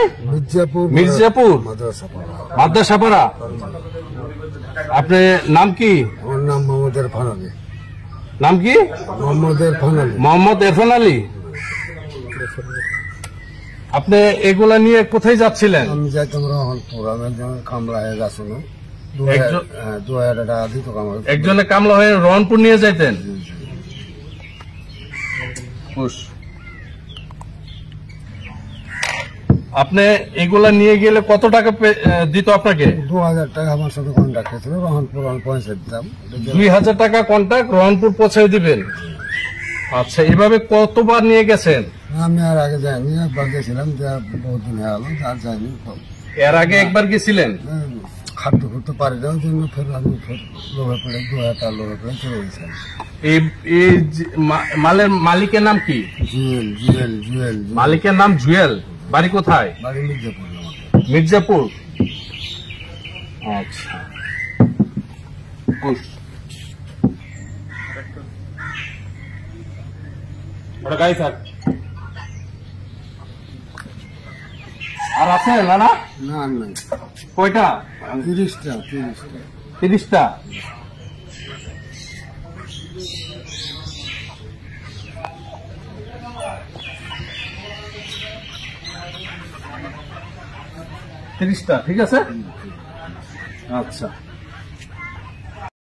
কোথায়? মির্জাপুর মাদ্রাসাপাড়া। আপনার নাম কি? আমার নাম মোহাম্মদ ইরফান আলী। নাম কি? মোহাম্মদ ইরফান আলী। আপনি এগুলা নিয়ে কোথায় যাচ্ছিলেন? আমি যাইতাম রহনপুর। আমি একজন কামলা হয়ে যাচ্ছিল, 2000 টাকা দিত কামলা। একজনে কামলা হয়ে রহনপুর নিয়ে যাইতেন? আপনি এগুলা নিয়ে গেলে কত টাকা দিত আপনাকে? 2000 টাকা আমার সাথে কন্ট্যাক্ট ছিল, রহনপুর আমি পৌঁছে দিতাম। 2000 টাকা কন্ট্যাক্ট, রহনপুর পৌঁছে দিবেন। আচ্ছা, এভাবে কতবার নিয়ে গেছেন? আমি আর আগে যাইনি, একবার গেছিলাম, বহুত দিন হয়ে গেল, আর যাইনি। এর আগে একবার গেছিলেন? খাদ্য করতে পারি না, ওই জন্য ফের আমি লোভে পড়ে 2000 টাকা লোভে পড়ে চলে গেছিলাম। এই মালের মালিকের নাম কি? জুয়েল। মালিকের নাম জুয়েল। বাড়ি কোথায়? বাড়ি মির্জাপুর। মির্জাপুর। আচ্ছা, গাড়ি থাক। আর আছে না? না, কয়টা? 30টা। 30টা। ঠিক আছে। আচ্ছা।